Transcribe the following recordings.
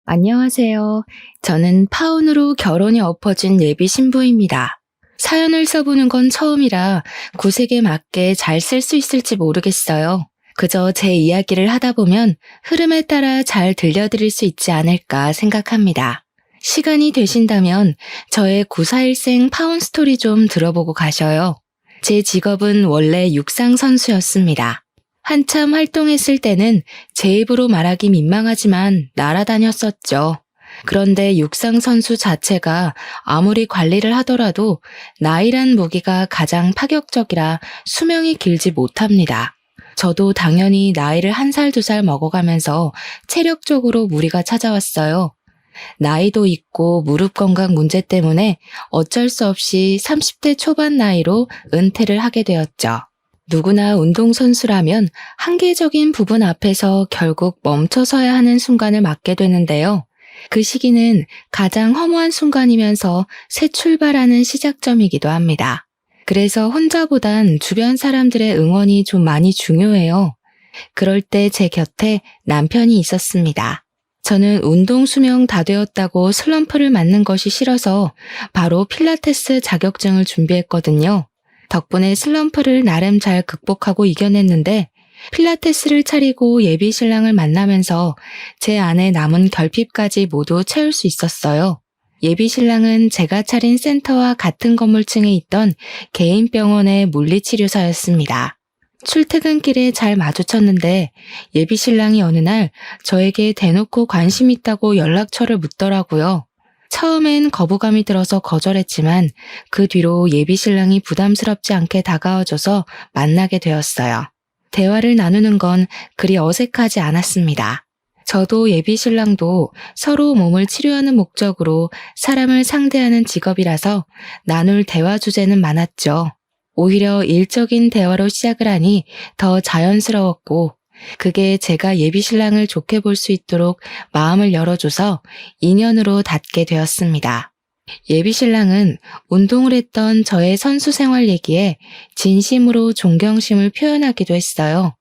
안녕하세요. 저는 파혼으로 결혼이 엎어진 예비 신부입니다. 사연을 써보는 건 처음이라 구색에 맞게 잘 쓸 수 있을지 모르겠어요. 그저 제 이야기를 하다 보면 흐름에 따라 잘 들려드릴 수 있지 않을까 생각합니다. 시간이 되신다면 저의 941생 파혼 스토리 좀 들어보고 가셔요. 제 직업은 원래 육상 선수였습니다. 한참 활동했을 때는 제 입으로 말하기 민망하지만 날아다녔었죠. 그런데 육상 선수 자체가 아무리 관리를 하더라도 나이란 무기가 가장 파격적이라 수명이 길지 못합니다. 저도 당연히 나이를 1살, 2살 먹어가면서 체력적으로 무리가 찾아왔어요. 나이도 있고 무릎 건강 문제 때문에 어쩔 수 없이 30대 초반 나이로 은퇴를 하게 되었죠. 누구나 운동선수라면 한계적인 부분 앞에서 결국 멈춰서야 하는 순간을 맞게 되는데요. 그 시기는 가장 허무한 순간이면서 새 출발하는 시작점이기도 합니다. 그래서 혼자보단 주변 사람들의 응원이 좀 많이 중요해요. 그럴 때 제 곁에 남편이 있었습니다. 저는 운동 수명 다 되었다고 슬럼프를 맞는 것이 싫어서 바로 필라테스 자격증을 준비했거든요. 덕분에 슬럼프를 나름 잘 극복하고 이겨냈는데 필라테스를 차리고 예비 신랑을 만나면서 제 안에 남은 결핍까지 모두 채울 수 있었어요. 예비 신랑은 제가 차린 센터와 같은 건물층에 있던 개인 병원의 물리치료사였습니다. 출퇴근길에 잘 마주쳤는데 예비 신랑이 어느 날 저에게 대놓고 관심 있다고 연락처를 묻더라고요. 처음엔 거부감이 들어서 거절했지만 그 뒤로 예비 신랑이 부담스럽지 않게 다가와줘서 만나게 되었어요. 대화를 나누는 건 그리 어색하지 않았습니다. 저도 예비 신랑도 서로 몸을 치료하는 목적으로 사람을 상대하는 직업이라서 나눌 대화 주제는 많았죠. 오히려 일적인 대화로 시작을 하니 더 자연스러웠고 그게 제가 예비 신랑을 좋게 볼 수 있도록 마음을 열어줘서 인연으로 닿게 되었습니다. 예비 신랑은 운동을 했던 저의 선수 생활 얘기에 진심으로 존경심을 표현하기도 했어요.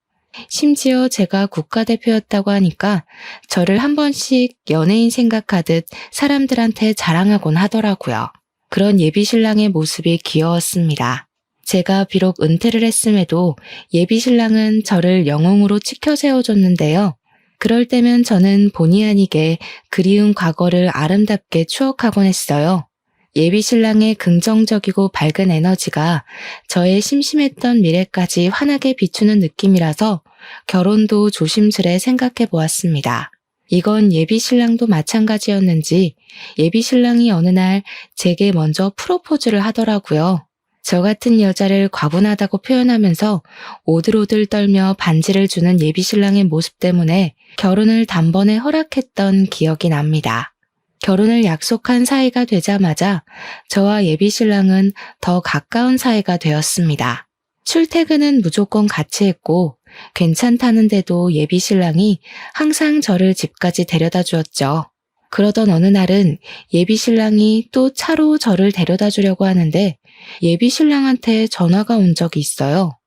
심지어 제가 국가대표였다고 하니까 저를 한 번씩 연예인 생각하듯 사람들한테 자랑하곤 하더라고요. 그런 예비 신랑의 모습이 귀여웠습니다. 제가 비록 은퇴를 했음에도 예비 신랑은 저를 영웅으로 치켜 세워줬는데요. 그럴 때면 저는 본의 아니게 그리운 과거를 아름답게 추억하곤 했어요. 예비 신랑의 긍정적이고 밝은 에너지가 저의 심심했던 미래까지 환하게 비추는 느낌이라서 결혼도 조심스레 생각해 보았습니다. 이건 예비 신랑도 마찬가지였는지 예비 신랑이 어느 날 제게 먼저 프로포즈를 하더라고요. 저 같은 여자를 과분하다고 표현하면서 오들오들 떨며 반지를 주는 예비 신랑의 모습 때문에 결혼을 단번에 허락했던 기억이 납니다. 결혼을 약속한 사이가 되자마자 저와 예비 신랑은 더 가까운 사이가 되었습니다. 출퇴근은 무조건 같이 했고 괜찮다는데도 예비 신랑이 항상 저를 집까지 데려다 주었죠. 그러던 어느 날은 예비 신랑이 또 차로 저를 데려다 주려고 하는데 예비 신랑한테 전화가 온 적이 있어요.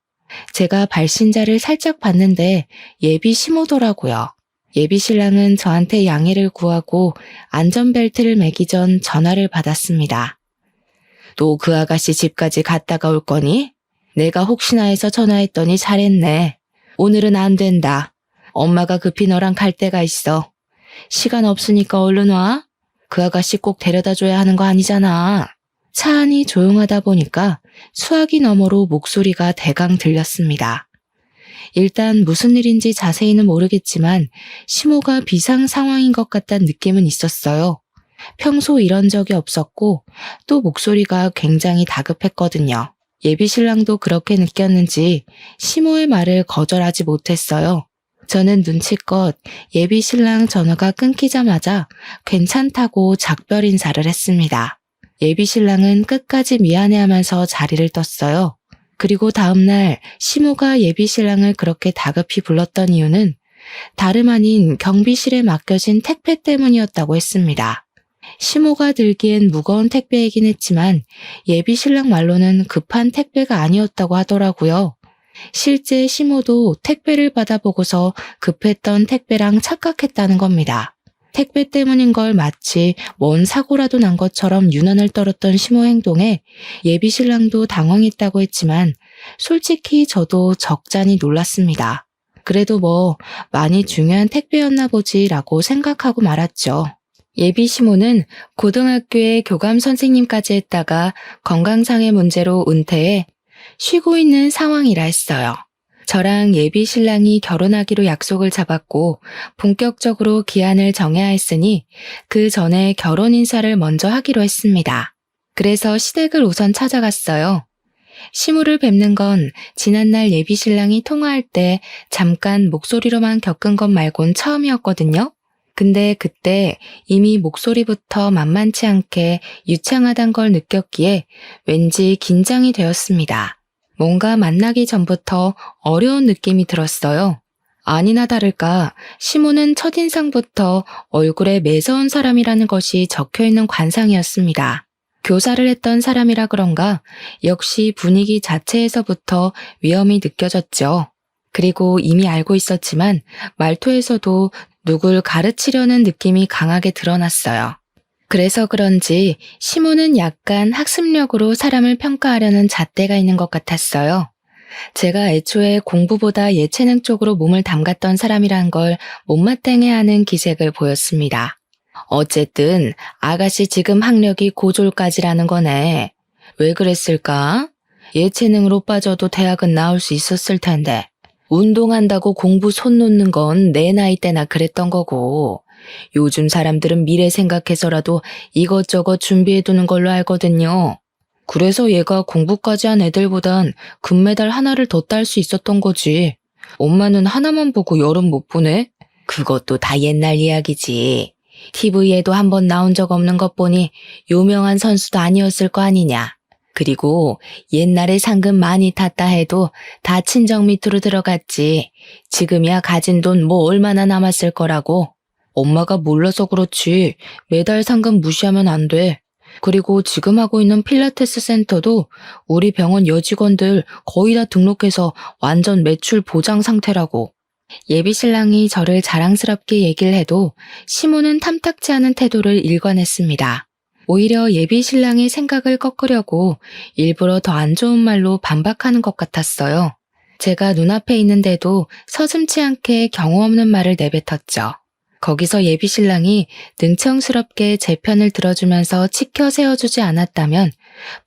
제가 발신자를 살짝 봤는데 예비 시모더라고요. 예비 신랑은 저한테 양해를 구하고 안전벨트를 매기 전 전화를 받았습니다. 또 그 아가씨 집까지 갔다가 올 거니? 내가 혹시나 해서 전화했더니 잘했네. 오늘은 안 된다. 엄마가 급히 너랑 갈 데가 있어. 시간 없으니까 얼른 와. 그 아가씨 꼭 데려다 줘야 하는 거 아니잖아. 차 안이 조용하다 보니까 수화기 너머로 목소리가 대강 들렸습니다. 일단 무슨 일인지 자세히는 모르겠지만 시모가 비상 상황인 것 같다는 느낌은 있었어요. 평소 이런 적이 없었고 또 목소리가 굉장히 다급했거든요. 예비 신랑도 그렇게 느꼈는지 시모의 말을 거절하지 못했어요. 저는 눈치껏 예비 신랑 전화가 끊기자마자 괜찮다고 작별 인사를 했습니다. 예비 신랑은 끝까지 미안해하면서 자리를 떴어요. 그리고 다음날 시모가 예비 신랑을 그렇게 다급히 불렀던 이유는 다름 아닌 경비실에 맡겨진 택배 때문이었다고 했습니다. 시모가 들기엔 무거운 택배이긴 했지만 예비 신랑 말로는 급한 택배가 아니었다고 하더라고요. 실제 시모도 택배를 받아보고서 급했던 택배랑 착각했다는 겁니다. 택배 때문인 걸 마치 뭔 사고라도 난 것처럼 유난을 떨었던 시모 행동에 예비 신랑도 당황했다고 했지만 솔직히 저도 적잖이 놀랐습니다. 그래도 뭐 많이 중요한 택배였나 보지라고 생각하고 말았죠. 예비 시모는 고등학교에 교감 선생님까지 했다가 건강상의 문제로 은퇴해 쉬고 있는 상황이라 했어요. 저랑 예비 신랑이 결혼하기로 약속을 잡았고 본격적으로 기한을 정해야 했으니 그 전에 결혼 인사를 먼저 하기로 했습니다. 그래서 시댁을 우선 찾아갔어요. 시모를 뵙는 건 지난날 예비 신랑이 통화할 때 잠깐 목소리로만 겪은 것 말곤 처음이었거든요. 근데 그때 이미 목소리부터 만만치 않게 유창하단 걸 느꼈기에 왠지 긴장이 되었습니다. 뭔가 만나기 전부터 어려운 느낌이 들었어요. 아니나 다를까 시모는 첫인상부터 얼굴에 매서운 사람이라는 것이 적혀있는 관상이었습니다. 교사를 했던 사람이라 그런가 역시 분위기 자체에서부터 위험이 느껴졌죠. 그리고 이미 알고 있었지만 말투에서도 누굴 가르치려는 느낌이 강하게 드러났어요. 그래서 그런지 시모는 약간 학습력으로 사람을 평가하려는 잣대가 있는 것 같았어요. 제가 애초에 공부보다 예체능 쪽으로 몸을 담갔던 사람이란 걸 못마땅해하는 기색을 보였습니다. 어쨌든 아가씨 지금 학력이 고졸까지라는 거네. 왜 그랬을까? 예체능으로 빠져도 대학은 나올 수 있었을 텐데. 운동한다고 공부 손 놓는 건 내 나이 때나 그랬던 거고. 요즘 사람들은 미래 생각해서라도 이것저것 준비해두는 걸로 알거든요. 그래서 얘가 공부까지 한 애들보단 금메달 하나를 더 딸 수 있었던 거지. 엄마는 하나만 보고 여름 못 보네? 그것도 다 옛날 이야기지. TV에도 한 번 나온 적 없는 것 보니 유명한 선수도 아니었을 거 아니냐. 그리고 옛날에 상금 많이 탔다 해도 다 친정 밑으로 들어갔지. 지금이야 가진 돈 뭐 얼마나 남았을 거라고. 엄마가 몰라서 그렇지 매달 상금 무시하면 안 돼. 그리고 지금 하고 있는 필라테스 센터도 우리 병원 여직원들 거의 다 등록해서 완전 매출 보장 상태라고. 예비 신랑이 저를 자랑스럽게 얘기를 해도 시모는 탐탁지 않은 태도를 일관했습니다. 오히려 예비 신랑의 생각을 꺾으려고 일부러 더 안 좋은 말로 반박하는 것 같았어요. 제가 눈앞에 있는데도 서슴지 않게 경우 없는 말을 내뱉었죠. 거기서 예비 신랑이 능청스럽게 제 편을 들어주면서 치켜 세워주지 않았다면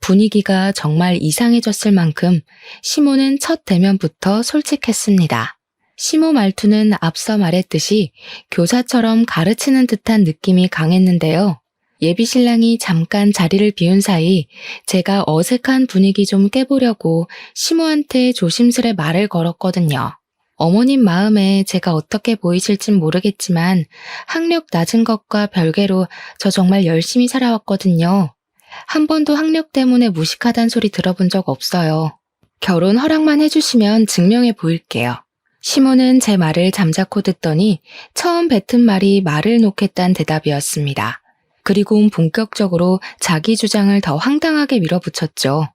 분위기가 정말 이상해졌을 만큼 시모는 첫 대면부터 솔직했습니다. 시모 말투는 앞서 말했듯이 교사처럼 가르치는 듯한 느낌이 강했는데요. 예비 신랑이 잠깐 자리를 비운 사이 제가 어색한 분위기 좀 깨보려고 시모한테 조심스레 말을 걸었거든요. 어머님 마음에 제가 어떻게 보이실진 모르겠지만 학력 낮은 것과 별개로 저 정말 열심히 살아왔거든요. 한 번도 학력 때문에 무식하단 소리 들어본 적 없어요. 결혼 허락만 해주시면 증명해 보일게요. 시모는 제 말을 잠자코 듣더니 처음 뱉은 말이 말을 놓겠다는 대답이었습니다. 그리고 본격적으로 자기 주장을 더 황당하게 밀어붙였죠.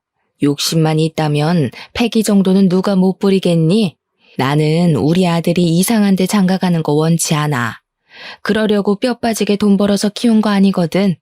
욕심만 있다면 패기 정도는 누가 못 부리겠니? 나는 우리 아들이 이상한 데 장가가는 거 원치 않아. 그러려고 뼈 빠지게 돈 벌어서 키운 거 아니거든.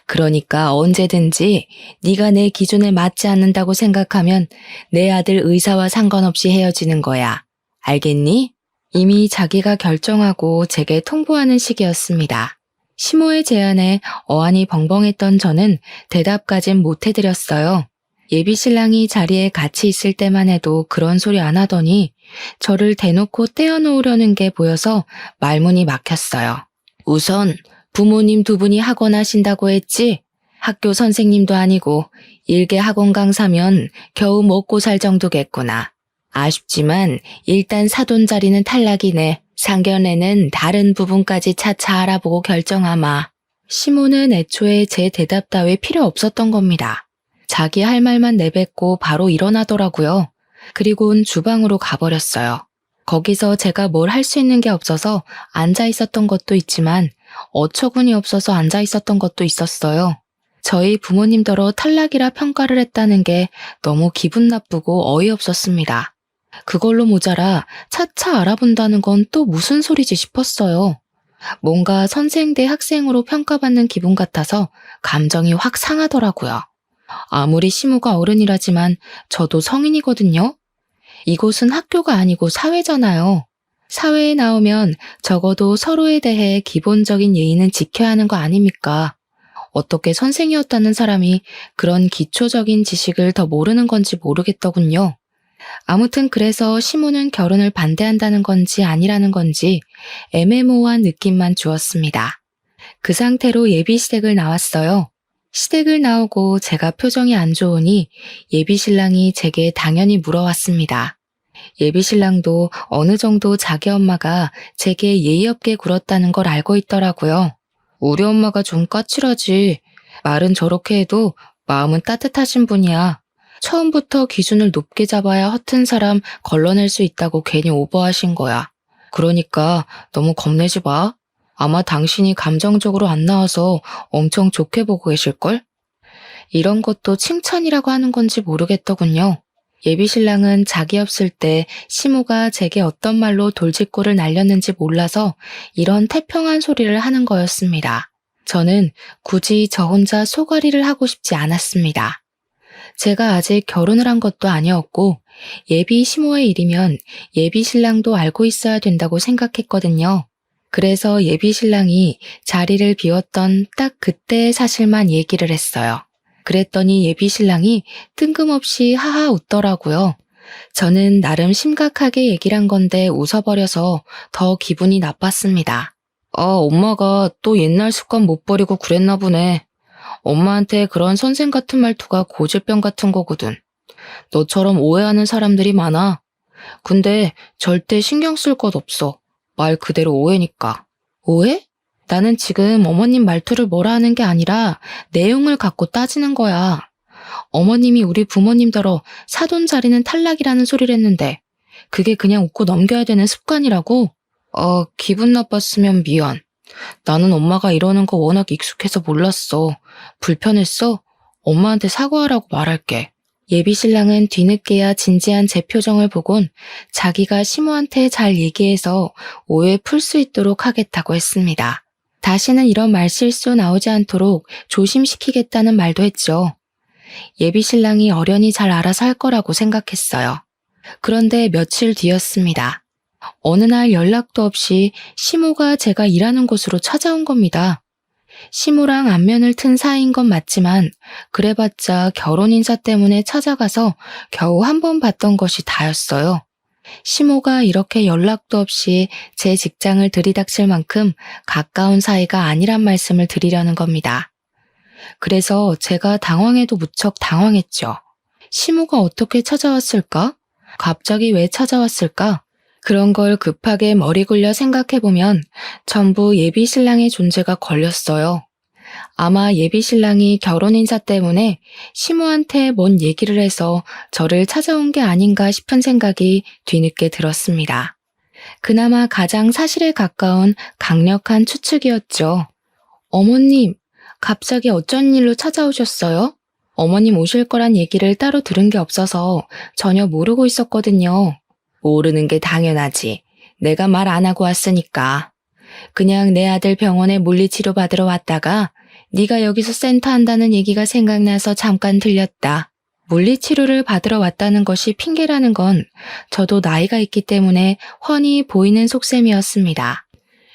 그러니까 언제든지 네가 내 기준에 맞지 않는다고 생각하면 내 아들 의사와 상관없이 헤어지는 거야. 알겠니? 이미 자기가 결정하고 제게 통보하는 시기였습니다. 시모의 제안에 어안이 벙벙했던 저는 대답까진 못 해드렸어요. 예비 신랑이 자리에 같이 있을 때만 해도 그런 소리 안 하더니 저를 대놓고 떼어놓으려는 게 보여서 말문이 막혔어요. 우선 부모님 두 분이 학원 하신다고 했지? 학교 선생님도 아니고 일개 학원 강사면 겨우 먹고 살 정도겠구나. 아쉽지만 일단 사돈 자리는 탈락이네. 상견례는 다른 부분까지 차차 알아보고 결정하마. 시모는 애초에 제 대답 따위 필요 없었던 겁니다. 자기 할 말만 내뱉고 바로 일어나더라고요. 그리고는 주방으로 가버렸어요. 거기서 제가 뭘 할 수 있는 게 없어서 앉아 있었던 것도 있지만 어처구니 없어서 앉아 있었던 것도 있었어요. 저희 부모님더러 탈락이라 평가를 했다는 게 너무 기분 나쁘고 어이없었습니다. 그걸로 모자라 차차 알아본다는 건 또 무슨 소리지 싶었어요. 뭔가 선생 대 학생으로 평가받는 기분 같아서 감정이 확 상하더라고요. 아무리 시모가 어른이라지만 저도 성인이거든요. 이곳은 학교가 아니고 사회잖아요. 사회에 나오면 적어도 서로에 대해 기본적인 예의는 지켜야 하는 거 아닙니까? 어떻게 선생이었다는 사람이 그런 기초적인 지식을 더 모르는 건지 모르겠더군요. 아무튼 그래서 시모는 결혼을 반대한다는 건지 아니라는 건지 애매모호한 느낌만 주었습니다. 그 상태로 예비 시댁을 나왔어요. 시댁을 나오고 제가 표정이 안 좋으니 예비 신랑이 제게 당연히 물어왔습니다. 예비 신랑도 어느 정도 자기 엄마가 제게 예의 없게 굴었다는 걸 알고 있더라고요. 우리 엄마가 좀 까칠하지. 말은 저렇게 해도 마음은 따뜻하신 분이야. 처음부터 기준을 높게 잡아야 허튼 사람 걸러낼 수 있다고 괜히 오버하신 거야. 그러니까 너무 겁내지 마. 아마 당신이 감정적으로 안 나와서 엄청 좋게 보고 계실걸? 이런 것도 칭찬이라고 하는 건지 모르겠더군요. 예비 신랑은 자기 없을 때 시모가 제게 어떤 말로 돌직구를 날렸는지 몰라서 이런 태평한 소리를 하는 거였습니다. 저는 굳이 저 혼자 소가리를 하고 싶지 않았습니다. 제가 아직 결혼을 한 것도 아니었고 예비 시모의 일이면 예비 신랑도 알고 있어야 된다고 생각했거든요. 그래서 예비 신랑이 자리를 비웠던 딱 그때의 사실만 얘기를 했어요. 그랬더니 예비 신랑이 뜬금없이 하하 웃더라고요. 저는 나름 심각하게 얘기를 한 건데 웃어버려서 더 기분이 나빴습니다. 엄마가 또 옛날 습관 못 버리고 그랬나 보네. 엄마한테 그런 선생 같은 말투가 고질병 같은 거거든. 너처럼 오해하는 사람들이 많아. 근데 절대 신경 쓸 것 없어. 말 그대로 오해니까. 오해? 나는 지금 어머님 말투를 뭐라 하는 게 아니라 내용을 갖고 따지는 거야. 어머님이 우리 부모님더러 사돈 자리는 탈락이라는 소리를 했는데 그게 그냥 웃고 넘겨야 되는 습관이라고? 기분 나빴으면 미안. 나는 엄마가 이러는 거 워낙 익숙해서 몰랐어. 불편했어? 엄마한테 사과하라고 말할게. 예비 신랑은 뒤늦게야 진지한 제 표정을 보곤 자기가 시모한테 잘 얘기해서 오해 풀 수 있도록 하겠다고 했습니다. 다시는 이런 말실수 나오지 않도록 조심시키겠다는 말도 했죠. 예비 신랑이 어련히 잘 알아서 할 거라고 생각했어요. 그런데 며칠 뒤였습니다. 어느 날 연락도 없이 시모가 제가 일하는 곳으로 찾아온 겁니다. 시모랑 안면을 튼 사이인 건 맞지만 그래봤자 결혼 인사 때문에 찾아가서 겨우 한 번 봤던 것이 다였어요. 시모가 이렇게 연락도 없이 제 직장을 들이닥칠 만큼 가까운 사이가 아니란 말씀을 드리려는 겁니다. 그래서 제가 당황해도 무척 당황했죠. 시모가 어떻게 찾아왔을까? 갑자기 왜 찾아왔을까? 그런 걸 급하게 머리 굴려 생각해보면 전부 예비 신랑의 존재가 걸렸어요. 아마 예비 신랑이 결혼 인사 때문에 시모한테 뭔 얘기를 해서 저를 찾아온 게 아닌가 싶은 생각이 뒤늦게 들었습니다. 그나마 가장 사실에 가까운 강력한 추측이었죠. 어머님, 갑자기 어쩐 일로 찾아오셨어요? 어머님 오실 거란 얘기를 따로 들은 게 없어서 전혀 모르고 있었거든요. 모르는 게 당연하지. 내가 말 안 하고 왔으니까. 그냥 내 아들 병원에 물리치료 받으러 왔다가 네가 여기서 센터 한다는 얘기가 생각나서 잠깐 들렸다. 물리치료를 받으러 왔다는 것이 핑계라는 건 저도 나이가 있기 때문에 훤히 보이는 속셈이었습니다.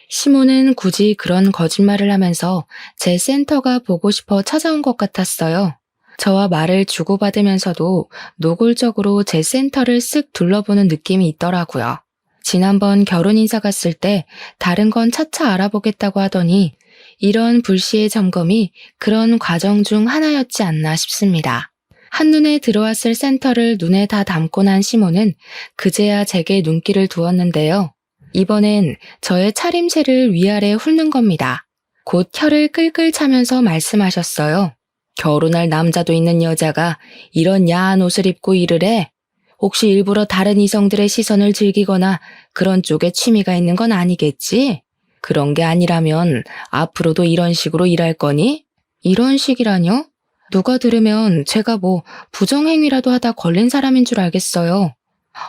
시모는 굳이 그런 거짓말을 하면서 제 센터가 보고 싶어 찾아온 것 같았어요. 저와 말을 주고받으면서도 노골적으로 제 센터를 쓱 둘러보는 느낌이 있더라고요. 지난번 결혼 인사 갔을 때 다른 건 차차 알아보겠다고 하더니 이런 불시의 점검이 그런 과정 중 하나였지 않나 싶습니다. 한눈에 들어왔을 센터를 눈에 다 담고 난 시모는 그제야 제게 눈길을 두었는데요. 이번엔 저의 차림새를 위아래 훑는 겁니다. 곧 혀를 끌끌 차면서 말씀하셨어요. 결혼할 남자도 있는 여자가 이런 야한 옷을 입고 일을 해? 혹시 일부러 다른 이성들의 시선을 즐기거나 그런 쪽에 취미가 있는 건 아니겠지? 그런 게 아니라면 앞으로도 이런 식으로 일할 거니? 이런 식이라뇨? 누가 들으면 제가 뭐 부정행위라도 하다 걸린 사람인 줄 알겠어요.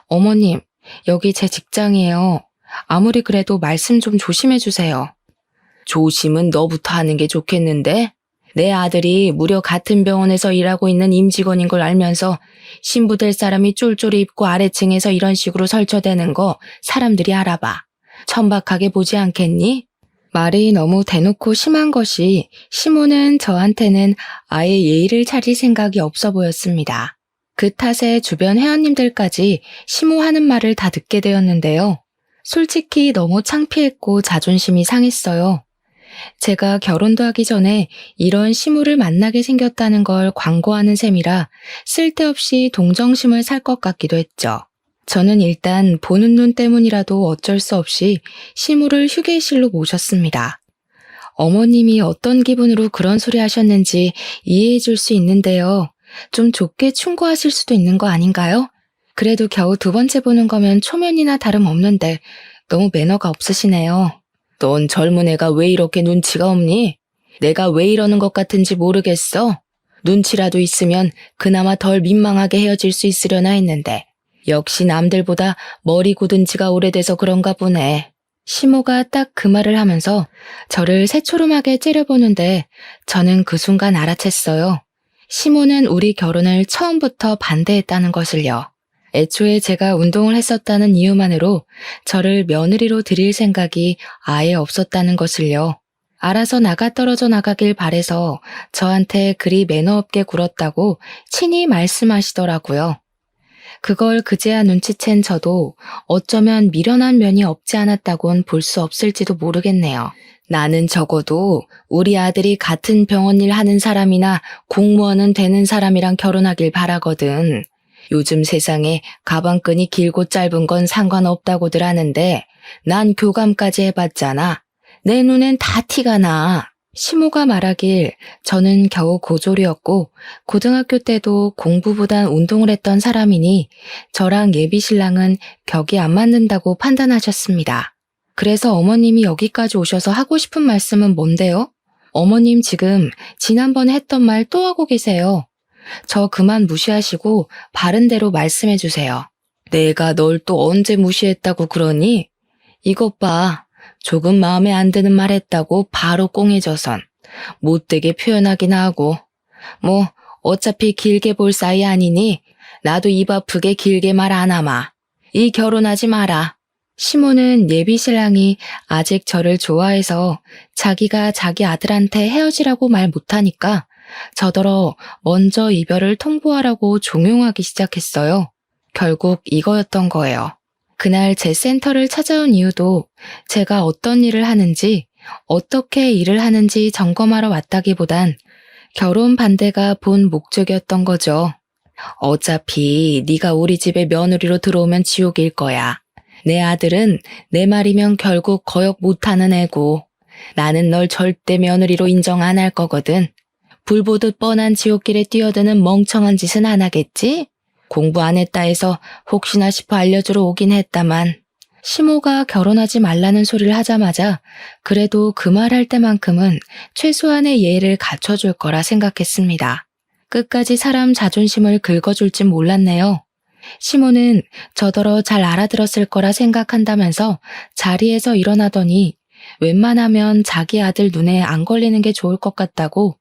어머님, 여기 제 직장이에요. 아무리 그래도 말씀 좀 조심해 주세요. 조심은 너부터 하는 게 좋겠는데? 내 아들이 무려 같은 병원에서 일하고 있는 임직원인 걸 알면서 신부 될 사람이 쫄쫄이 입고 아래층에서 이런 식으로 설쳐대는 거 사람들이 알아봐. 천박하게 보지 않겠니? 말이 너무 대놓고 심한 것이 시모는 저한테는 아예 예의를 차릴 생각이 없어 보였습니다. 그 탓에 주변 회원님들까지 시모하는 말을 다 듣게 되었는데요. 솔직히 너무 창피했고 자존심이 상했어요. 제가 결혼도 하기 전에 이런 시모를 만나게 생겼다는 걸 광고하는 셈이라 쓸데없이 동정심을 살 것 같기도 했죠. 저는 일단 보는 눈 때문이라도 어쩔 수 없이 시모를 휴게실로 모셨습니다. 어머님이 어떤 기분으로 그런 소리 하셨는지 이해해 줄 수 있는데요. 좀 좁게 충고하실 수도 있는 거 아닌가요? 그래도 겨우 두 번째 보는 거면 초면이나 다름없는데 너무 매너가 없으시네요. 넌 젊은 애가 왜 이렇게 눈치가 없니? 내가 왜 이러는 것 같은지 모르겠어. 눈치라도 있으면 그나마 덜 민망하게 헤어질 수 있으려나 했는데 역시 남들보다 머리 굳은 지가 오래돼서 그런가 보네. 시모가 딱 그 말을 하면서 저를 새초롬하게 째려보는데 저는 그 순간 알아챘어요. 시모는 우리 결혼을 처음부터 반대했다는 것을요. 애초에 제가 운동을 했었다는 이유만으로 저를 며느리로 드릴 생각이 아예 없었다는 것을요. 알아서 나가 떨어져 나가길 바래서 저한테 그리 매너 없게 굴었다고 친히 말씀하시더라고요. 그걸 그제야 눈치챈 저도 어쩌면 미련한 면이 없지 않았다곤 볼 수 없을지도 모르겠네요. 나는 적어도 우리 아들이 같은 병원 일 하는 사람이나 공무원은 되는 사람이랑 결혼하길 바라거든. 요즘 세상에 가방끈이 길고 짧은 건 상관없다고들 하는데 난 교감까지 해봤잖아. 내 눈엔 다 티가 나. 시모가 말하길 저는 겨우 고졸이었고 고등학교 때도 공부보단 운동을 했던 사람이니 저랑 예비신랑은 격이 안 맞는다고 판단하셨습니다. 그래서 어머님이 여기까지 오셔서 하고 싶은 말씀은 뭔데요? 어머님 지금 지난번에 했던 말 또 하고 계세요. 저 그만 무시하시고 바른 대로 말씀해 주세요. 내가 널 또 언제 무시했다고 그러니? 이것 봐. 조금 마음에 안 드는 말 했다고 바로 꽁해져선 못되게 표현하기나 하고 뭐 어차피 길게 볼 사이 아니니 나도 입 아프게 길게 말 안 하마. 이 결혼하지 마라. 시모는 예비신랑이 아직 저를 좋아해서 자기가 자기 아들한테 헤어지라고 말 못하니까 저더러 먼저 이별을 통보하라고 종용하기 시작했어요. 결국 이거였던 거예요. 그날 제 센터를 찾아온 이유도 제가 어떤 일을 하는지, 어떻게 일을 하는지 점검하러 왔다기보단 결혼 반대가 본 목적이었던 거죠. 어차피 네가 우리 집에 며느리로 들어오면 지옥일 거야. 내 아들은 내 말이면 결국 거역 못하는 애고 나는 널 절대 며느리로 인정 안 할 거거든. 불 보듯 뻔한 지옥길에 뛰어드는 멍청한 짓은 안 하겠지? 공부 안 했다 해서 혹시나 싶어 알려주러 오긴 했다만 시모가 결혼하지 말라는 소리를 하자마자 그래도 그 말할 때만큼은 최소한의 예의를 갖춰줄 거라 생각했습니다. 끝까지 사람 자존심을 긁어줄 진 몰랐네요. 시모는 저더러 잘 알아들었을 거라 생각한다면서 자리에서 일어나더니 웬만하면 자기 아들 눈에 안 걸리는 게 좋을 것 같다고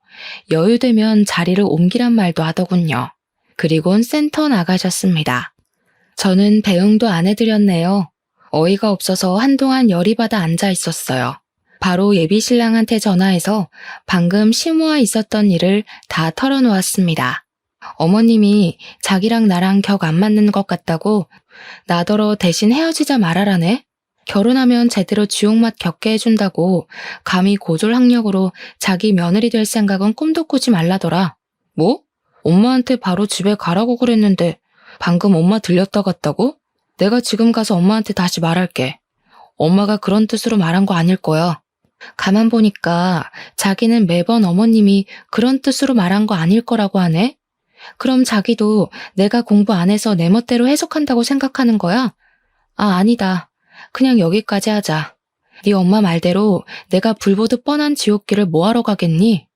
여유되면 자리를 옮기란 말도 하더군요. 그리곤 센터 나가셨습니다. 저는 배웅도 안 해드렸네요. 어이가 없어서 한동안 열이 받아 앉아 있었어요. 바로 예비신랑한테 전화해서 방금 시모와 있었던 일을 다 털어놓았습니다. 어머님이 자기랑 나랑 격 안 맞는 것 같다고 나더러 대신 헤어지자 말하라네. 결혼하면 제대로 지옥맛 겪게 해준다고 감히 고졸학력으로 자기 며느리 될 생각은 꿈도 꾸지 말라더라. 뭐? 엄마한테 바로 집에 가라고 그랬는데 방금 엄마 들렸다 갔다고? 내가 지금 가서 엄마한테 다시 말할게. 엄마가 그런 뜻으로 말한 거 아닐 거야. 가만 보니까 자기는 매번 어머님이 그런 뜻으로 말한 거 아닐 거라고 하네? 그럼 자기도 내가 공부 안 해서 내 멋대로 해석한다고 생각하는 거야? 아, 아니다. 그냥 여기까지 하자. 네 엄마 말대로 내가 불보듯 뻔한 지옥길을 뭐하러 가겠니?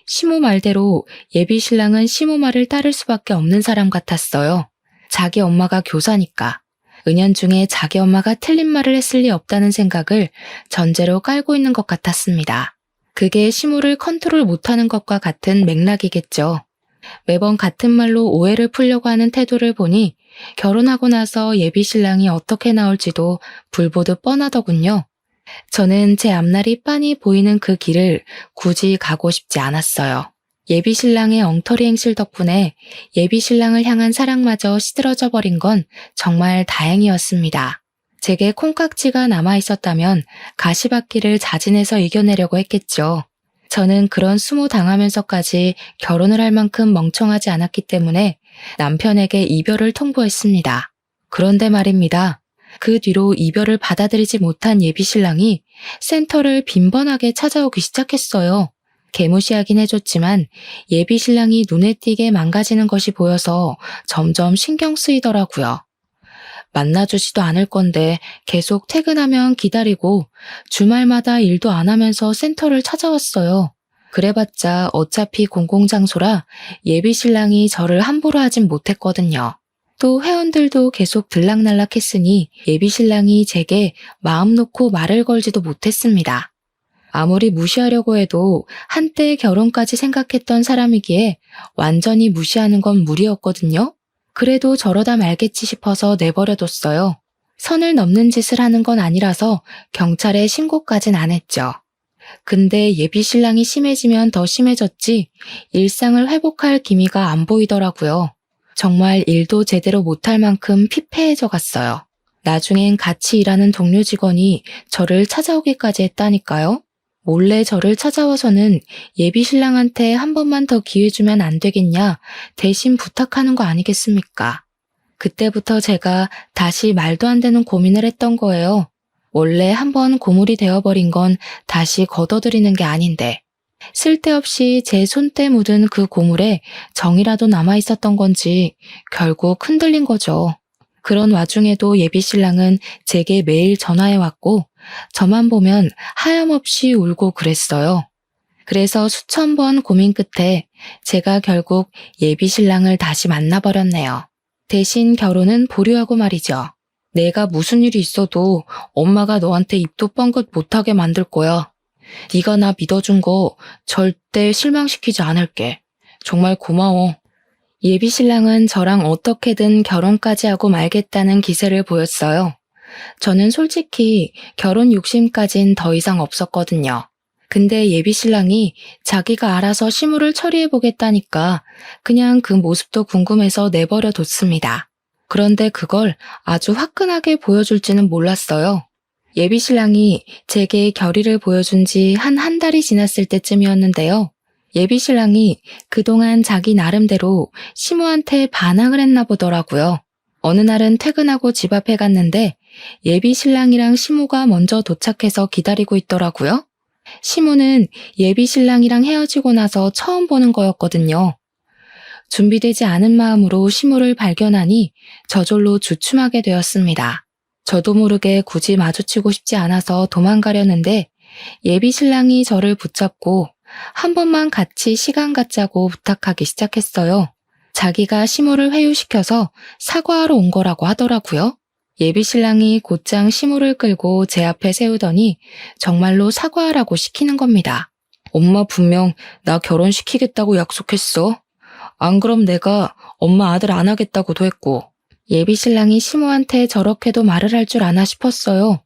시모 말대로 예비신랑은 시모 말을 따를 수밖에 없는 사람 같았어요. 자기 엄마가 교사니까. 은연중에 자기 엄마가 틀린 말을 했을 리 없다는 생각을 전제로 깔고 있는 것 같았습니다. 그게 시무를 컨트롤 못하는 것과 같은 맥락이겠죠. 매번 같은 말로 오해를 풀려고 하는 태도를 보니 결혼하고 나서 예비 신랑이 어떻게 나올지도 불보듯 뻔하더군요. 저는 제 앞날이 빤히 보이는 그 길을 굳이 가고 싶지 않았어요. 예비 신랑의 엉터리 행실 덕분에 예비 신랑을 향한 사랑마저 시들어져 버린 건 정말 다행이었습니다. 제게 콩깍지가 남아 있었다면 가시밭길을 자진해서 이겨내려고 했겠죠. 저는 그런 수모 당하면서까지 결혼을 할 만큼 멍청하지 않았기 때문에 남편에게 이별을 통보했습니다. 그런데 말입니다. 그 뒤로 이별을 받아들이지 못한 예비 신랑이 센터를 빈번하게 찾아오기 시작했어요. 개무시하긴 해줬지만 예비 신랑이 눈에 띄게 망가지는 것이 보여서 점점 신경 쓰이더라고요. 만나주지도 않을 건데 계속 퇴근하면 기다리고 주말마다 일도 안 하면서 센터를 찾아왔어요. 그래봤자 어차피 공공장소라 예비 신랑이 저를 함부로 하진 못했거든요. 또 회원들도 계속 들락날락했으니 예비 신랑이 제게 마음 놓고 말을 걸지도 못했습니다. 아무리 무시하려고 해도 한때 결혼까지 생각했던 사람이기에 완전히 무시하는 건 무리였거든요. 그래도 저러다 말겠지 싶어서 내버려뒀어요. 선을 넘는 짓을 하는 건 아니라서 경찰에 신고까진 안 했죠. 근데 예비 신랑이 심해지면 더 심해졌지 일상을 회복할 기미가 안 보이더라고요. 정말 일도 제대로 못할 만큼 피폐해져 갔어요. 나중엔 같이 일하는 동료 직원이 저를 찾아오기까지 했다니까요. 몰래 저를 찾아와서는 예비 신랑한테 한 번만 더 기회 주면 안 되겠냐 대신 부탁하는 거 아니겠습니까? 그때부터 제가 다시 말도 안 되는 고민을 했던 거예요. 원래 한 번 고물이 되어버린 건 다시 걷어들이는 게 아닌데 쓸데없이 제 손때 묻은 그 고물에 정이라도 남아있었던 건지 결국 흔들린 거죠. 그런 와중에도 예비 신랑은 제게 매일 전화해왔고 저만 보면 하염없이 울고 그랬어요. 그래서 수천 번 고민 끝에 제가 결국 예비 신랑을 다시 만나버렸네요. 대신 결혼은 보류하고 말이죠. 내가 무슨 일이 있어도 엄마가 너한테 입도 뻥긋 못하게 만들 거야. 네가 나 믿어준 거 절대 실망시키지 않을게. 정말 고마워. 예비 신랑은 저랑 어떻게든 결혼까지 하고 말겠다는 기세를 보였어요. 저는 솔직히 결혼 욕심까진 더 이상 없었거든요. 근데 예비 신랑이 자기가 알아서 시무를 처리해보겠다니까 그냥 그 모습도 궁금해서 내버려 뒀습니다. 그런데 그걸 아주 화끈하게 보여줄지는 몰랐어요. 예비 신랑이 제게 결의를 보여준 지 한 달이 지났을 때쯤이었는데요. 예비 신랑이 그동안 자기 나름대로 시무한테 반항을 했나 보더라고요. 어느 날은 퇴근하고 집 앞에 갔는데 예비 신랑이랑 시무가 먼저 도착해서 기다리고 있더라고요. 시무는 예비 신랑이랑 헤어지고 나서 처음 보는 거였거든요. 준비되지 않은 마음으로 시무를 발견하니 저절로 주춤하게 되었습니다. 저도 모르게 굳이 마주치고 싶지 않아서 도망가려는데 예비 신랑이 저를 붙잡고 한 번만 같이 시간 갖자고 부탁하기 시작했어요. 자기가 시무를 회유시켜서 사과하러 온 거라고 하더라고요. 예비 신랑이 곧장 시무를 끌고 제 앞에 세우더니 정말로 사과하라고 시키는 겁니다. 엄마 분명 나 결혼시키겠다고 약속했어. 안 그럼 내가 엄마 아들 안 하겠다고도 했고. 예비 신랑이 시무한테 저렇게도 말을 할 줄 아나 싶었어요.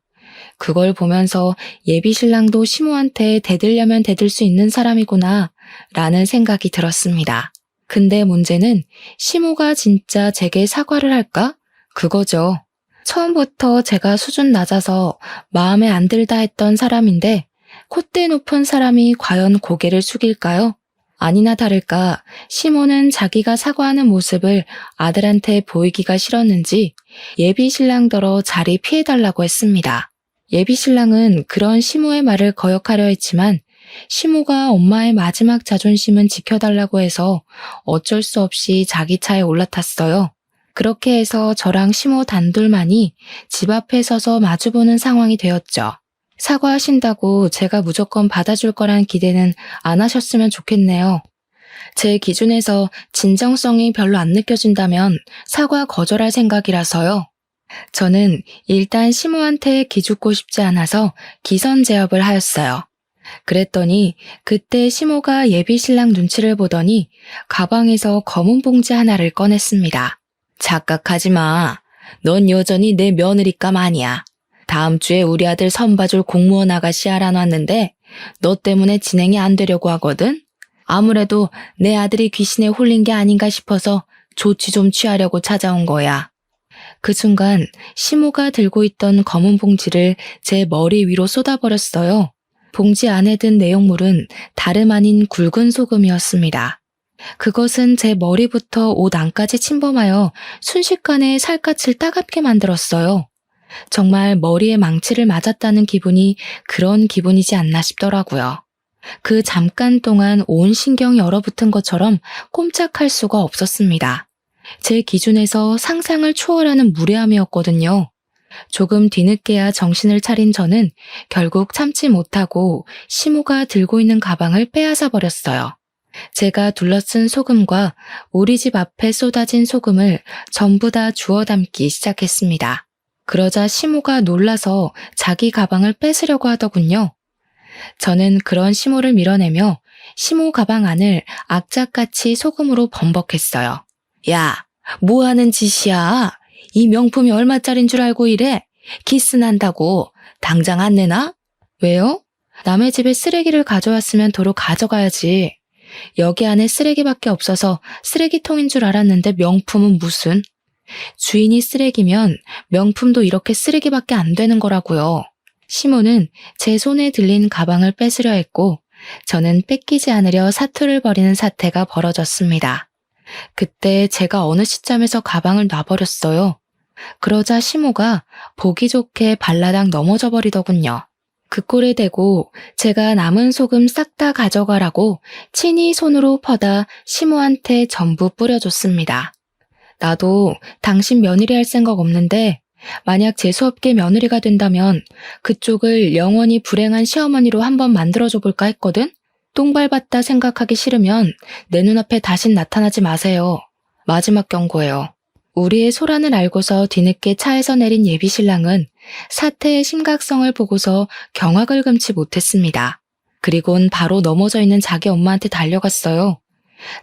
그걸 보면서 예비 신랑도 시무한테 대들려면 대들 수 있는 사람이구나 라는 생각이 들었습니다. 근데 문제는 시무가 진짜 제게 사과를 할까? 그거죠. 처음부터 제가 수준 낮아서 마음에 안 들다 했던 사람인데 콧대 높은 사람이 과연 고개를 숙일까요? 아니나 다를까 시모는 자기가 사과하는 모습을 아들한테 보이기가 싫었는지 예비 신랑더러 자리 피해달라고 했습니다. 예비 신랑은 그런 시모의 말을 거역하려 했지만 시모가 엄마의 마지막 자존심은 지켜달라고 해서 어쩔 수 없이 자기 차에 올라탔어요. 그렇게 해서 저랑 시모 단둘만이 집 앞에 서서 마주보는 상황이 되었죠. 사과하신다고 제가 무조건 받아줄 거란 기대는 안 하셨으면 좋겠네요. 제 기준에서 진정성이 별로 안 느껴진다면 사과 거절할 생각이라서요. 저는 일단 시모한테 기죽고 싶지 않아서 기선 제압을 하였어요. 그랬더니 그때 시모가 예비 신랑 눈치를 보더니 가방에서 검은 봉지 하나를 꺼냈습니다. 착각하지 마. 넌 여전히 내 며느리감 아니야. 다음 주에 우리 아들 선봐줄 공무원 아가씨 알아놨는데 너 때문에 진행이 안 되려고 하거든? 아무래도 내 아들이 귀신에 홀린 게 아닌가 싶어서 조치 좀 취하려고 찾아온 거야. 그 순간 시모가 들고 있던 검은 봉지를 제 머리 위로 쏟아버렸어요. 봉지 안에 든 내용물은 다름 아닌 굵은 소금이었습니다. 그것은 제 머리부터 옷 안까지 침범하여 순식간에 살갗을 따갑게 만들었어요. 정말 머리에 망치를 맞았다는 기분이 그런 기분이지 않나 싶더라고요. 그 잠깐 동안 온 신경이 얼어붙은 것처럼 꼼짝할 수가 없었습니다. 제 기준에서 상상을 초월하는 무례함이었거든요. 조금 뒤늦게야 정신을 차린 저는 결국 참지 못하고 시모가 들고 있는 가방을 빼앗아 버렸어요. 제가 둘러쓴 소금과 우리 집 앞에 쏟아진 소금을 전부 다 주워 담기 시작했습니다. 그러자 시모가 놀라서 자기 가방을 뺏으려고 하더군요. 저는 그런 시모를 밀어내며 시모 가방 안을 악착같이 소금으로 범벅했어요. 야, 뭐 하는 짓이야? 이 명품이 얼마짜린 줄 알고 이래? 기스 난다고. 당장 안 내놔? 왜요? 남의 집에 쓰레기를 가져왔으면 도로 가져가야지. 여기 안에 쓰레기밖에 없어서 쓰레기통인 줄 알았는데 명품은 무슨? 주인이 쓰레기면 명품도 이렇게 쓰레기밖에 안 되는 거라고요. 시모는 제 손에 들린 가방을 뺏으려 했고 저는 뺏기지 않으려 사투를 벌이는 사태가 벌어졌습니다. 그때 제가 어느 시점에서 가방을 놔버렸어요. 그러자 시모가 보기 좋게 발라당 넘어져 버리더군요. 그 꼴에 대고 제가 남은 소금 싹 다 가져가라고 친히 손으로 퍼다 시모한테 전부 뿌려줬습니다. 나도 당신 며느리 할 생각 없는데 만약 재수없게 며느리가 된다면 그쪽을 영원히 불행한 시어머니로 한번 만들어줘 볼까 했거든? 똥 밟았다 생각하기 싫으면 내 눈앞에 다신 나타나지 마세요. 마지막 경고예요. 우리의 소란을 알고서 뒤늦게 차에서 내린 예비신랑은 사태의 심각성을 보고서 경악을 금치 못했습니다. 그리곤 바로 넘어져 있는 자기 엄마한테 달려갔어요.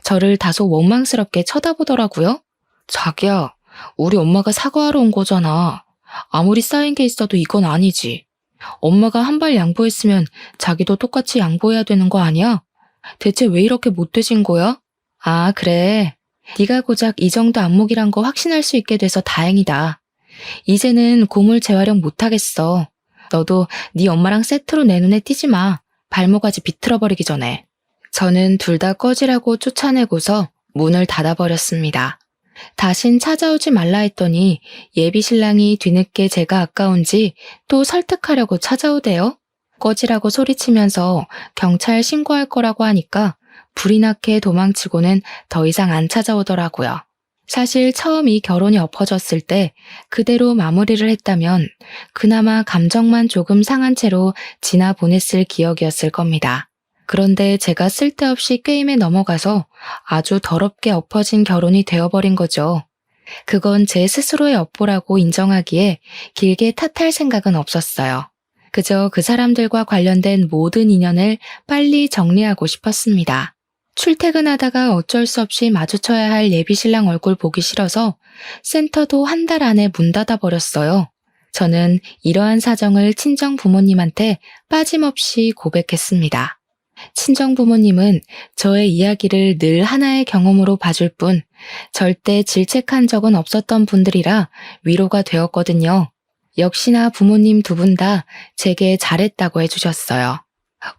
저를 다소 원망스럽게 쳐다보더라고요. 자기야, 우리 엄마가 사과하러 온 거잖아. 아무리 쌓인 게 있어도 이건 아니지. 엄마가 한 발 양보했으면 자기도 똑같이 양보해야 되는 거 아니야? 대체 왜 이렇게 못되신 거야? 아, 그래. 네가 고작 이 정도 안목이란 거 확신할 수 있게 돼서 다행이다. 이제는 고물 재활용 못하겠어. 너도 네 엄마랑 세트로 내 눈에 띄지 마. 발모가지 비틀어버리기 전에. 저는 둘 다 꺼지라고 쫓아내고서 문을 닫아버렸습니다. 다신 찾아오지 말라 했더니 예비 신랑이 뒤늦게 제가 아까운지 또 설득하려고 찾아오대요. 꺼지라고 소리치면서 경찰 신고할 거라고 하니까 불이 나게 도망치고는 더 이상 안 찾아오더라고요. 사실 처음 이 결혼이 엎어졌을 때 그대로 마무리를 했다면 그나마 감정만 조금 상한 채로 지나 보냈을 기억이었을 겁니다. 그런데 제가 쓸데없이 게임에 넘어가서 아주 더럽게 엎어진 결혼이 되어버린 거죠. 그건 제 스스로의 업보라고 인정하기에 길게 탓할 생각은 없었어요. 그저 그 사람들과 관련된 모든 인연을 빨리 정리하고 싶었습니다. 출퇴근하다가 어쩔 수 없이 마주쳐야 할 예비신랑 얼굴 보기 싫어서 센터도 한 달 안에 문 닫아버렸어요. 저는 이러한 사정을 친정 부모님한테 빠짐없이 고백했습니다. 친정 부모님은 저의 이야기를 늘 하나의 경험으로 봐줄 뿐 절대 질책한 적은 없었던 분들이라 위로가 되었거든요. 역시나 부모님 두 분 다 제게 잘했다고 해주셨어요.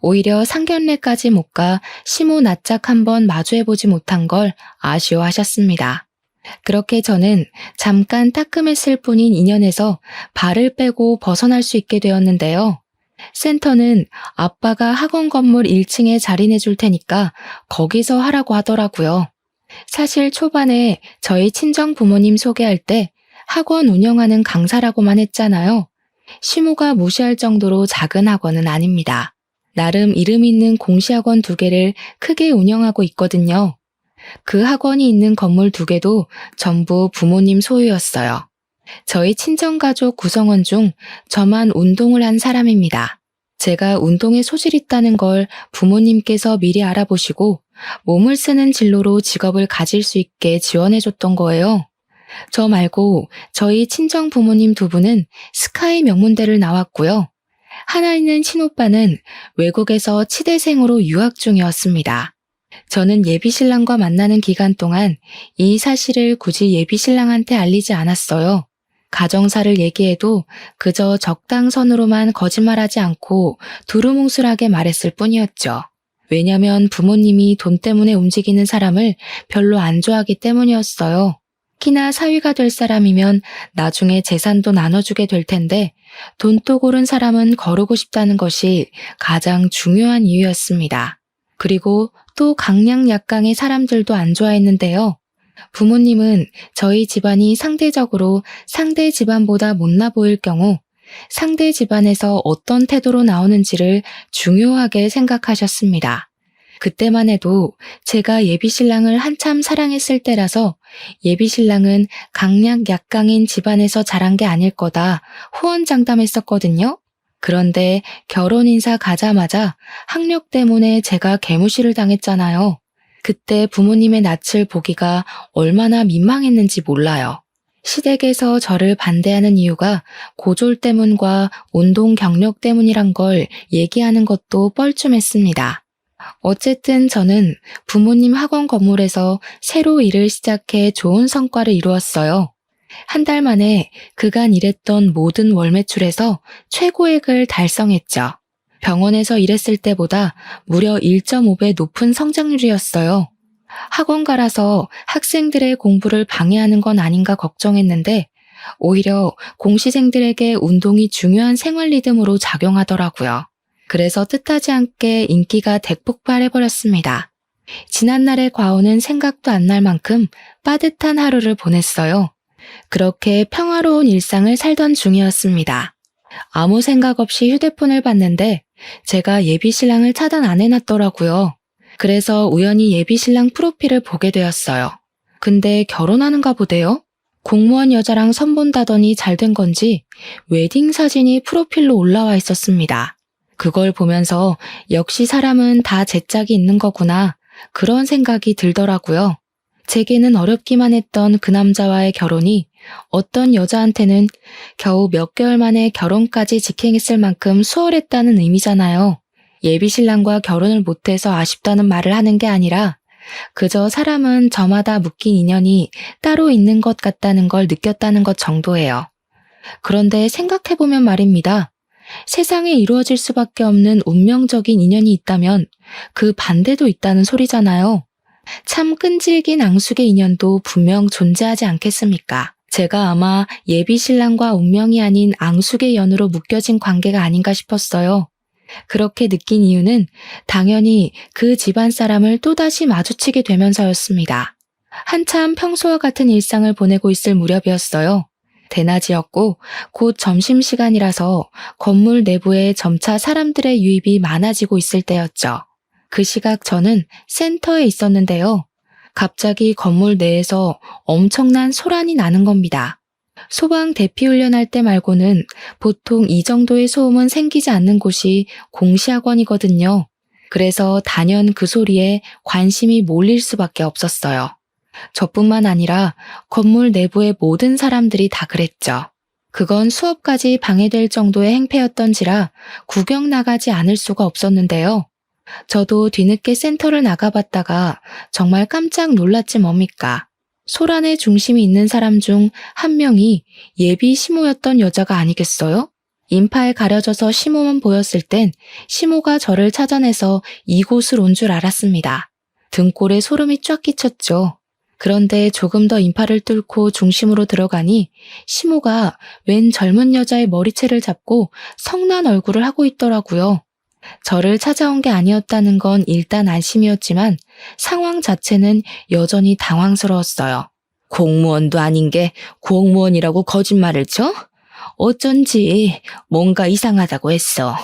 오히려 상견례까지 못 가 시모 낯짝 한번 마주해보지 못한 걸 아쉬워하셨습니다. 그렇게 저는 잠깐 따끔했을 뿐인 인연에서 발을 빼고 벗어날 수 있게 되었는데요. 센터는 아빠가 학원 건물 1층에 자리 내줄 테니까 거기서 하라고 하더라고요. 사실 초반에 저희 친정 부모님 소개할 때 학원 운영하는 강사라고만 했잖아요. 시모가 무시할 정도로 작은 학원은 아닙니다. 나름 이름 있는 공시학원 2개를 크게 운영하고 있거든요. 그 학원이 있는 건물 2개도 전부 부모님 소유였어요. 저희 친정가족 구성원 중 저만 운동을 한 사람입니다. 제가 운동에 소질이 있다는 걸 부모님께서 미리 알아보시고 몸을 쓰는 진로로 직업을 가질 수 있게 지원해줬던 거예요. 저 말고 저희 친정 부모님 두 분은 스카이 명문대를 나왔고요. 하나 있는 친오빠는 외국에서 치대생으로 유학 중이었습니다. 저는 예비신랑과 만나는 기간 동안 이 사실을 굳이 예비신랑한테 알리지 않았어요. 가정사를 얘기해도 그저 적당선으로만 거짓말하지 않고 두루뭉술하게 말했을 뿐이었죠. 왜냐면 부모님이 돈 때문에 움직이는 사람을 별로 안 좋아하기 때문이었어요. 키나 사위가 될 사람이면 나중에 재산도 나눠주게 될 텐데 돈도 고른 사람은 거르고 싶다는 것이 가장 중요한 이유였습니다. 그리고 또 강약 약강의 사람들도 안 좋아했는데요. 부모님은 저희 집안이 상대적으로 상대 집안보다 못나 보일 경우 상대 집안에서 어떤 태도로 나오는지를 중요하게 생각하셨습니다. 그때만 해도 제가 예비신랑을 한참 사랑했을 때라서 예비신랑은 강약 약강인 집안에서 자란 게 아닐 거다 호언장담했었거든요. 그런데 결혼 인사 가자마자 학력 때문에 제가 개무시를 당했잖아요. 그때 부모님의 낯을 보기가 얼마나 민망했는지 몰라요. 시댁에서 저를 반대하는 이유가 고졸 때문과 운동 경력 때문이란 걸 얘기하는 것도 뻘쭘했습니다. 어쨌든 저는 부모님 학원 건물에서 새로 일을 시작해 좋은 성과를 이루었어요. 한 달 만에 그간 일했던 모든 월 매출에서 최고액을 달성했죠. 병원에서 일했을 때보다 무려 1.5배 높은 성장률이었어요. 학원가라서 학생들의 공부를 방해하는 건 아닌가 걱정했는데 오히려 공시생들에게 운동이 중요한 생활 리듬으로 작용하더라고요. 그래서 뜻하지 않게 인기가 대폭발해버렸습니다. 지난날의 과오는 생각도 안 날 만큼 빠듯한 하루를 보냈어요. 그렇게 평화로운 일상을 살던 중이었습니다. 아무 생각 없이 휴대폰을 봤는데 제가 예비신랑을 차단 안 해놨더라고요. 그래서 우연히 예비신랑 프로필을 보게 되었어요. 근데 결혼하는가 보대요? 공무원 여자랑 선본다더니 잘된 건지 웨딩 사진이 프로필로 올라와 있었습니다. 그걸 보면서 역시 사람은 다 제 짝이 있는 거구나 그런 생각이 들더라고요. 제게는 어렵기만 했던 그 남자와의 결혼이 어떤 여자한테는 겨우 몇 개월 만에 결혼까지 직행했을 만큼 수월했다는 의미잖아요. 예비신랑과 결혼을 못해서 아쉽다는 말을 하는 게 아니라 그저 사람은 저마다 묶인 인연이 따로 있는 것 같다는 걸 느꼈다는 것 정도예요. 그런데 생각해보면 말입니다. 세상에 이루어질 수밖에 없는 운명적인 인연이 있다면 그 반대도 있다는 소리잖아요. 참 끈질긴 앙숙의 인연도 분명 존재하지 않겠습니까? 제가 아마 예비신랑과 운명이 아닌 앙숙의 연으로 묶여진 관계가 아닌가 싶었어요. 그렇게 느낀 이유는 당연히 그 집안 사람을 또다시 마주치게 되면서였습니다. 한참 평소와 같은 일상을 보내고 있을 무렵이었어요. 대낮이었고 곧 점심시간이라서 건물 내부에 점차 사람들의 유입이 많아지고 있을 때였죠. 그 시각 저는 센터에 있었는데요. 갑자기 건물 내에서 엄청난 소란이 나는 겁니다. 소방 대피 훈련할 때 말고는 보통 이 정도의 소음은 생기지 않는 곳이 공시학원이거든요. 그래서 단연 그 소리에 관심이 몰릴 수밖에 없었어요. 저뿐만 아니라 건물 내부의 모든 사람들이 다 그랬죠. 그건 수업까지 방해될 정도의 행패였던지라 구경 나가지 않을 수가 없었는데요. 저도 뒤늦게 센터를 나가봤다가 정말 깜짝 놀랐지 뭡니까. 소란의 중심이 있는 사람 중 한 명이 예비 시모였던 여자가 아니겠어요? 인파에 가려져서 시모만 보였을 땐 시모가 저를 찾아내서 이곳을 온 줄 알았습니다. 등골에 소름이 쫙 끼쳤죠. 그런데 조금 더 인파를 뚫고 중심으로 들어가니 시모가 웬 젊은 여자의 머리채를 잡고 성난 얼굴을 하고 있더라고요. 저를 찾아온 게 아니었다는 건 일단 안심이었지만 상황 자체는 여전히 당황스러웠어요. 공무원도 아닌 게 공무원이라고 거짓말을 쳐? 어쩐지 뭔가 이상하다고 했어.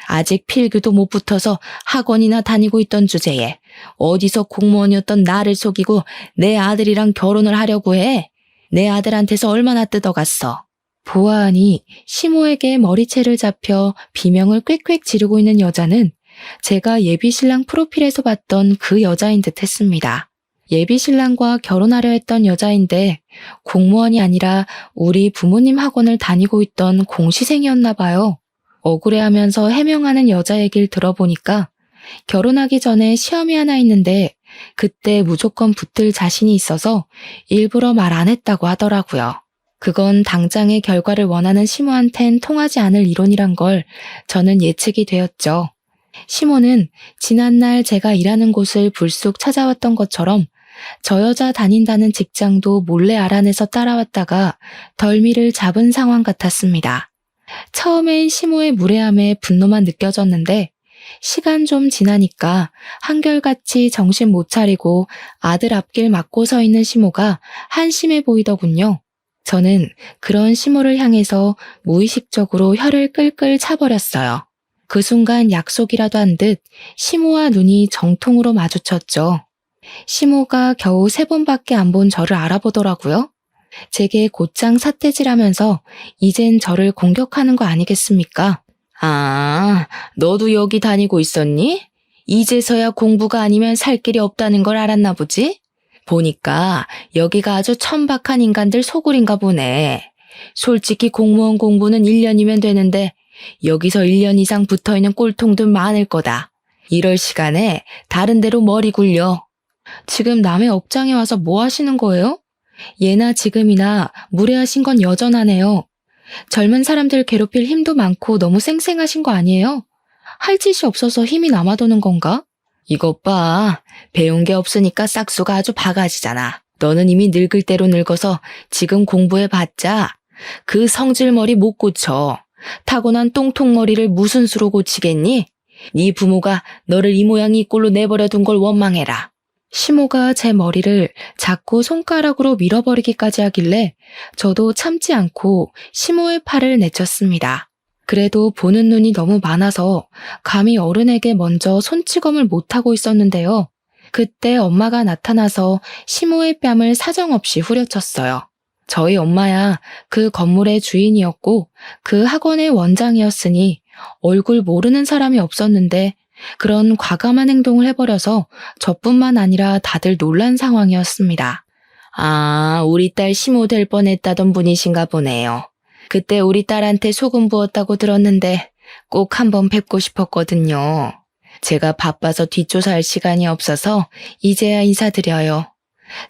아직 필기도 못 붙어서 학원이나 다니고 있던 주제에 어디서 공무원이었던 나를 속이고 내 아들이랑 결혼을 하려고 해? 내 아들한테서 얼마나 뜯어갔어. 보아하니 시모에게 머리채를 잡혀 비명을 꽥꽥 지르고 있는 여자는 제가 예비신랑 프로필에서 봤던 그 여자인 듯 했습니다. 예비신랑과 결혼하려 했던 여자인데 공무원이 아니라 우리 부모님 학원을 다니고 있던 공시생이었나 봐요. 억울해하면서 해명하는 여자 얘기를 들어보니까 결혼하기 전에 시험이 하나 있는데 그때 무조건 붙을 자신이 있어서 일부러 말 안 했다고 하더라고요. 그건 당장의 결과를 원하는 시모한텐 통하지 않을 이론이란 걸 저는 예측이 되었죠. 시모는 지난날 제가 일하는 곳을 불쑥 찾아왔던 것처럼 저 여자 다닌다는 직장도 몰래 알아내서 따라왔다가 덜미를 잡은 상황 같았습니다. 처음엔 시모의 무례함에 분노만 느껴졌는데 시간 좀 지나니까 한결같이 정신 못 차리고 아들 앞길 막고 서 있는 시모가 한심해 보이더군요. 저는 그런 시모를 향해서 무의식적으로 혀를 끌끌 차버렸어요. 그 순간 약속이라도 한 듯 시모와 눈이 정통으로 마주쳤죠. 시모가 겨우 3번밖에 안 본 저를 알아보더라고요. 제게 곧장 삿대질하면서 이젠 저를 공격하는 거 아니겠습니까? 아, 너도 여기 다니고 있었니? 이제서야 공부가 아니면 살 길이 없다는 걸 알았나 보지? 보니까 여기가 아주 천박한 인간들 소굴인가 보네. 솔직히 공무원 공부는 1년이면 되는데 여기서 1년 이상 붙어있는 꼴통들 많을 거다. 이럴 시간에 다른 데로 머리 굴려. 지금 남의 업장에 와서 뭐 하시는 거예요? 예나 지금이나 무례하신 건 여전하네요. 젊은 사람들 괴롭힐 힘도 많고 너무 쌩쌩하신 거 아니에요? 할 짓이 없어서 힘이 남아도는 건가? 이것 봐. 배운 게 없으니까 싹수가 아주 바가지잖아. 너는 이미 늙을 대로 늙어서 지금 공부해봤자 그 성질머리 못 고쳐. 타고난 똥통머리를 무슨 수로 고치겠니? 네 부모가 너를 이 모양 이 꼴로 내버려 둔 걸 원망해라. 시모가 제 머리를 자꾸 손가락으로 밀어버리기까지 하길래 저도 참지 않고 시모의 팔을 내쳤습니다. 그래도 보는 눈이 너무 많아서 감히 어른에게 먼저 손찌검을 못하고 있었는데요. 그때 엄마가 나타나서 시모의 뺨을 사정없이 후려쳤어요. 저희 엄마야 그 건물의 주인이었고 그 학원의 원장이었으니 얼굴 모르는 사람이 없었는데 그런 과감한 행동을 해버려서 저뿐만 아니라 다들 놀란 상황이었습니다. 아, 우리 딸 시모 될 뻔했다던 분이신가 보네요. 그때 우리 딸한테 소금 부었다고 들었는데 꼭 한번 뵙고 싶었거든요. 제가 바빠서 뒷조사할 시간이 없어서 이제야 인사드려요.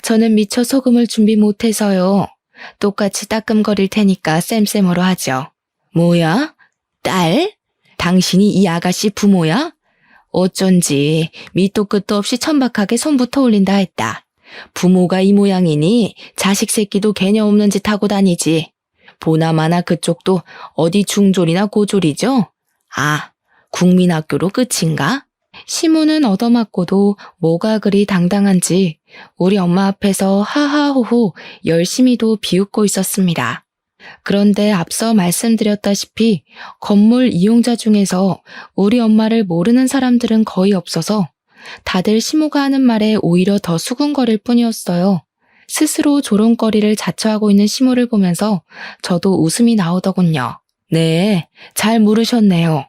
저는 미처 소금을 준비 못해서요. 똑같이 따끔거릴 테니까 쌤쌤으로 하죠. 뭐야? 딸? 당신이 이 아가씨 부모야? 어쩐지 밑도 끝도 없이 천박하게 손부터 올린다 했다. 부모가 이 모양이니 자식 새끼도 개념 없는 짓 하고 다니지. 보나마나 그쪽도 어디 중졸이나 고졸이죠? 아, 국민학교로 끝인가? 시모는 얻어맞고도 뭐가 그리 당당한지 우리 엄마 앞에서 하하호호 열심히도 비웃고 있었습니다. 그런데 앞서 말씀드렸다시피 건물 이용자 중에서 우리 엄마를 모르는 사람들은 거의 없어서 다들 시모가 하는 말에 오히려 더 수군거릴 뿐이었어요. 스스로 조롱거리를 자처하고 있는 시모를 보면서 저도 웃음이 나오더군요. 네, 잘 물으셨네요.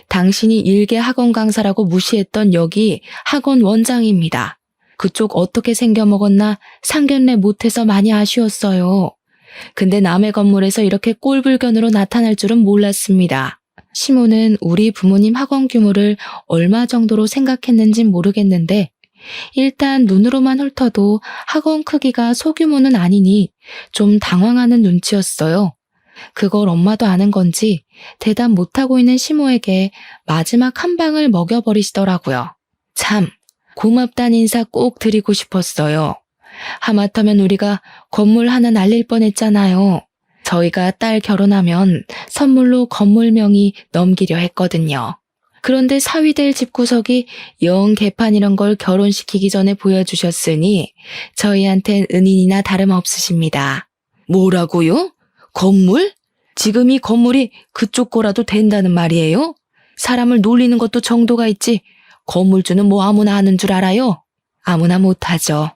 당신이 일개 학원 강사라고 무시했던 여기 학원 원장입니다. 그쪽 어떻게 생겨먹었나 상견례 못해서 많이 아쉬웠어요. 근데 남의 건물에서 이렇게 꼴불견으로 나타날 줄은 몰랐습니다. 시모는 우리 부모님 학원 규모를 얼마 정도로 생각했는진 모르겠는데 일단 눈으로만 훑어도 학원 크기가 소규모는 아니니 좀 당황하는 눈치였어요. 그걸 엄마도 아는 건지 대답 못하고 있는 시모에게 마지막 한 방을 먹여버리시더라고요. 참, 고맙단 인사 꼭 드리고 싶었어요. 하마터면 우리가 건물 하나 날릴 뻔했잖아요. 저희가 딸 결혼하면 선물로 건물 명의 넘기려 했거든요. 그런데 사위될 집구석이 영 개판이란 걸 결혼시키기 전에 보여주셨으니 저희한텐 은인이나 다름없으십니다. 뭐라고요? 건물? 지금 이 건물이 그쪽 거라도 된다는 말이에요? 사람을 놀리는 것도 정도가 있지 건물주는 뭐 아무나 하는 줄 알아요? 아무나 못하죠.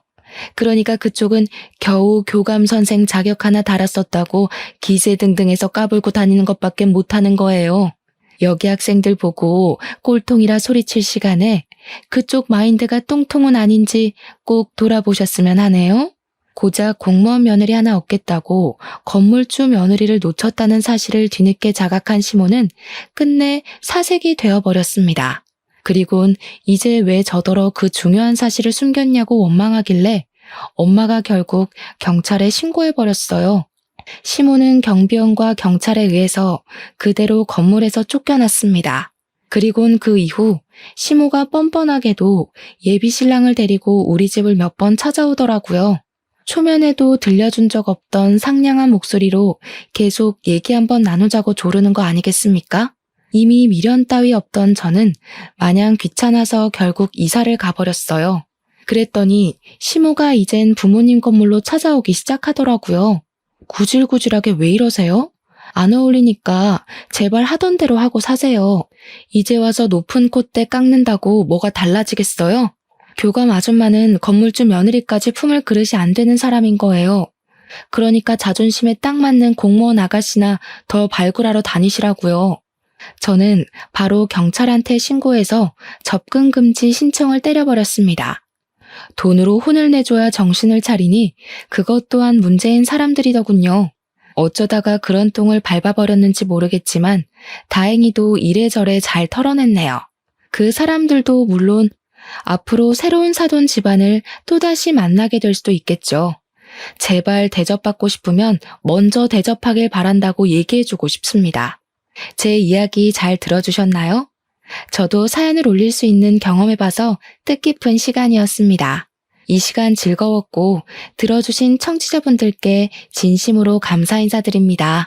그러니까 그쪽은 겨우 교감 선생 자격 하나 달았었다고 기세등등해서 까불고 다니는 것밖에 못하는 거예요. 여기 학생들 보고 꼴통이라 소리칠 시간에 그쪽 마인드가 똥통은 아닌지 꼭 돌아보셨으면 하네요. 고작 공무원 며느리 하나 얻겠다고 건물주 며느리를 놓쳤다는 사실을 뒤늦게 자각한 시모는 끝내 사색이 되어버렸습니다. 그리곤 이제 왜 저더러 그 중요한 사실을 숨겼냐고 원망하길래 엄마가 결국 경찰에 신고해버렸어요. 시모는 경비원과 경찰에 의해서 그대로 건물에서 쫓겨났습니다. 그리곤 그 이후 시모가 뻔뻔하게도 예비 신랑을 데리고 우리 집을 몇 번 찾아오더라고요. 초면에도 들려준 적 없던 상냥한 목소리로 계속 얘기 한번 나누자고 조르는 거 아니겠습니까? 이미 미련 따위 없던 저는 마냥 귀찮아서 결국 이사를 가버렸어요. 그랬더니 시모가 이젠 부모님 건물로 찾아오기 시작하더라고요. 구질구질하게 왜 이러세요? 안 어울리니까 제발 하던 대로 하고 사세요. 이제 와서 높은 콧대 깎는다고 뭐가 달라지겠어요? 교감 아줌마는 건물주 며느리까지 품을 그릇이 안 되는 사람인 거예요. 그러니까 자존심에 딱 맞는 공무원 아가씨나 더 발굴하러 다니시라고요. 저는 바로 경찰한테 신고해서 접근 금지 신청을 때려버렸습니다. 돈으로 혼을 내줘야 정신을 차리니 그것 또한 문제인 사람들이더군요. 어쩌다가 그런 똥을 밟아버렸는지 모르겠지만 다행히도 이래저래 잘 털어냈네요. 그 사람들도 물론 앞으로 새로운 사돈 집안을 또다시 만나게 될 수도 있겠죠. 제발 대접받고 싶으면 먼저 대접하길 바란다고 얘기해주고 싶습니다. 제 이야기 잘 들어주셨나요? 저도 사연을 올릴 수 있는 경험해봐서 뜻깊은 시간이었습니다. 이 시간 즐거웠고 들어주신 청취자분들께 진심으로 감사 인사드립니다.